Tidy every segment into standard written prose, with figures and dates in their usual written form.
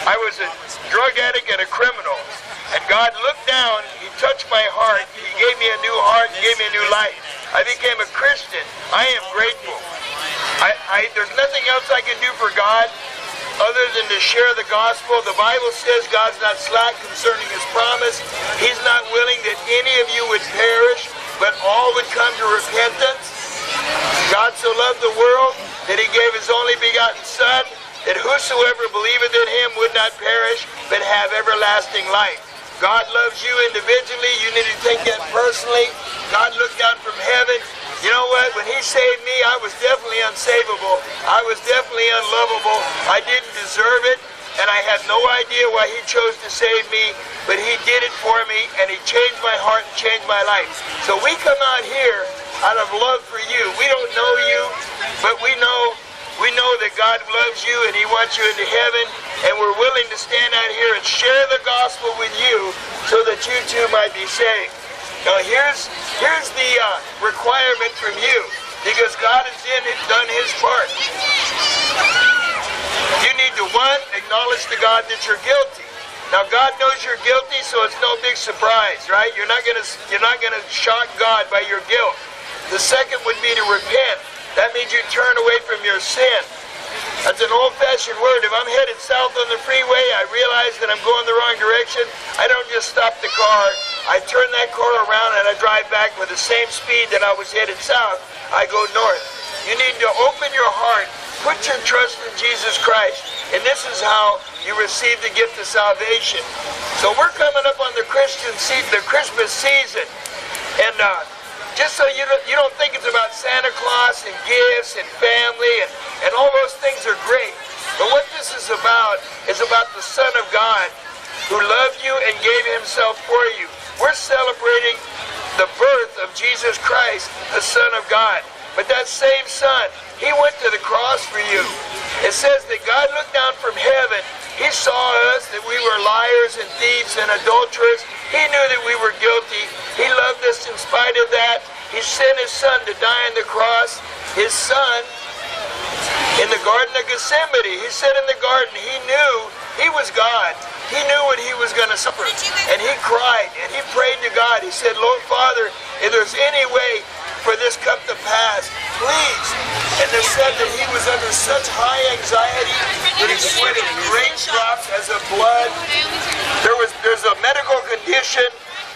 I was a drug addict and a criminal. And God looked down, He touched my heart, He gave me a new heart, He gave me a new life. I became a Christian. I am grateful. There's nothing else I can do for God other than to share the gospel. The Bible says God's not slack concerning His promise. He's not willing that any of you would perish, but all would come to repentance. God so loved the world that He gave His only begotten Son, that whosoever believeth in Him would not perish, but have everlasting life. God loves you individually. You need to take that personally. God looked down from heaven. You know what? When He saved me, I was definitely unsavable. I was definitely unlovable. I didn't deserve it, and I had no idea why He chose to save me, but He did it for me, and He changed my heart and changed my life. So we come out here out of love for you. We don't know you, but we know that God loves you and He wants you into heaven, and we're willing to stand out here and share the gospel with you so that you too might be saved. Now here's the requirement from you, because God has done His part. You need to, one, acknowledge to God that you're guilty. Now God knows you're guilty, so it's no big surprise, right? You're not gonna shock God by your guilt. The second would be to repent. That means you turn away from your sin. That's an old-fashioned word. If I'm headed south on the freeway, I realize that I'm going the wrong direction. I don't just stop the car. I turn that car around and I drive back with the same speed that I was headed south. I go north. You need to open your heart. Put your trust in Jesus Christ. And this is how you receive the gift of salvation. So we're coming up on the Christmas season. And just so you don't think it's about Santa Claus and gifts and family and all those things are great. But what this is about the Son of God who loved you and gave Himself for you. We're celebrating the birth of Jesus Christ, the Son of God. But that same Son, He went to the cross for you. It says that God looked down from heaven. He saw us, that we were liars and thieves and adulterers. He knew that we were guilty. He loved us in spite of that. He sent His Son to die on the cross. His Son, in the Garden of Gethsemane, He said in the garden, He knew He was God. He knew what He was going to suffer. And He cried and He prayed to God. He said, Lord Father, if there's any way for this cup to pass, please. And they said that He was under such high anxiety that He sweated great drops as of blood. There's a medical condition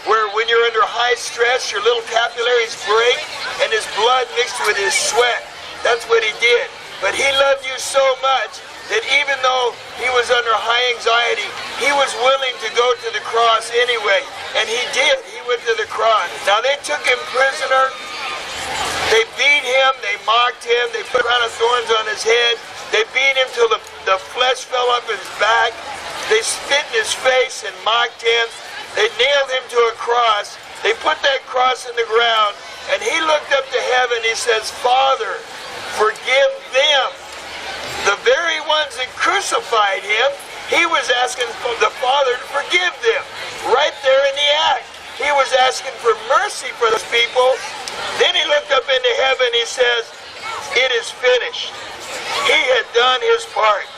where when you're under high stress, your little capillaries break and His blood mixed with His sweat. That's what He did. But He loved you so much that even though He was under high anxiety, He was willing to go to the cross anyway. And He did. He went to the cross. Now they took Him prisoner. They beat Him. They mocked Him. They put a crown of thorns on His head. They beat Him till the flesh fell off His back. They spit in His face and mocked Him. They nailed Him to a cross. They put that cross in the ground. And He looked up to heaven. He says, Father, forgive them. The very ones that crucified Him, He was asking the Father to forgive them. Right there in the act. He was asking for mercy for those people. Then He looked up into heaven. He says, it is finished. He had done His part.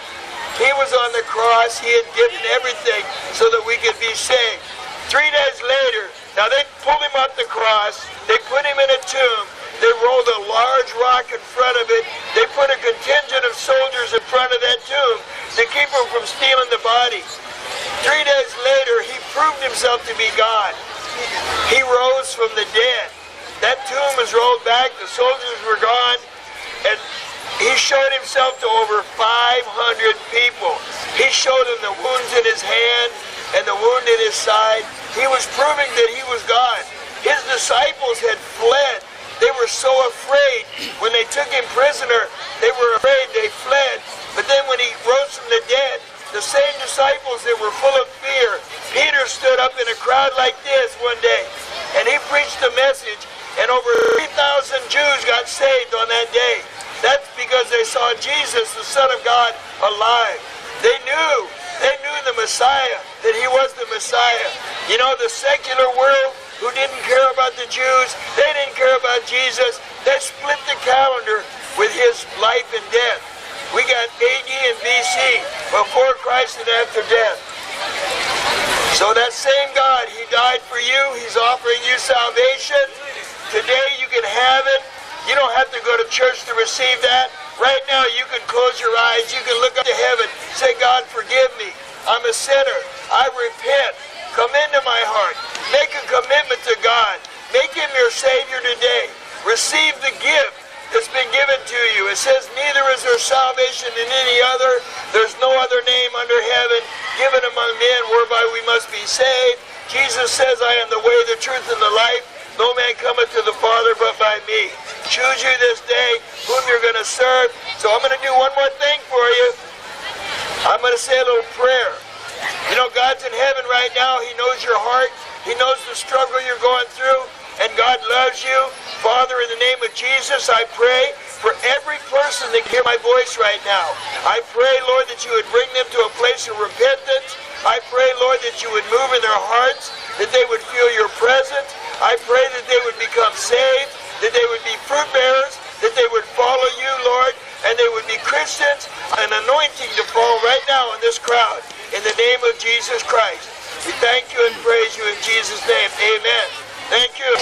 He was on the cross. He had given everything so that we could be saved. 3 days later, now they pulled Him off the cross. They put Him in a tomb. They rolled a large rock in front of it. They put a contingent of soldiers in front of that tomb to keep Him from stealing the body. 3 days later, He proved Himself to be God. He rose from the dead. That tomb was rolled back. The soldiers were gone. And He showed Himself to over 500 people. He showed them the wounds in His hand and the wound in His side. He was proving that He was God. His disciples had fled. They were so afraid. When they took Him prisoner, they were afraid. They fled. But then when He rose from the dead, the same disciples that were full of fear, Peter stood up in a crowd like this one day, and he preached a message, and over 3,000 Jews got saved on that day. That's because they saw Jesus, the Son of God, alive. They knew the Messiah, that He was the Messiah. You know, the secular world, who didn't care about the Jews, they didn't care about Jesus. They split the calendar with His life and death. We got AD and BC. before Christ and after death. So that same God, he died for you. He's offering you salvation. Today you can have it. You don't have to go to church to receive that. Right now you can close your eyes. You can look up to heaven. Say, God, forgive me. I'm a sinner. I repent. Come into my heart. Make a commitment to God. Make him your Savior today. Receive the gift that's been given to you. It says, neither is there salvation in any other. There's no other name under heaven given among men whereby we must be saved. Jesus says, I am the way, the truth, and the life. No man cometh to the Father but by me. Choose you this day whom you're going to serve. So I'm going to do one more thing for you. I'm going to say a little prayer. You know, God's in heaven right now. He knows your heart. He knows the struggle you're going through. And God loves you. Father, in the name of Jesus, I pray for every person that can hear my voice right now. I pray, Lord, that you would bring them to a place of repentance. I pray, Lord, that you would move in their hearts, that they would feel your presence. I pray that they would become saved, that they would be fruit bearers, that they would follow you, Lord, and they would be Christians. An anointing to fall right now in this crowd. In the name of Jesus Christ. We thank you and praise you in Jesus' name. Amen. Thank you.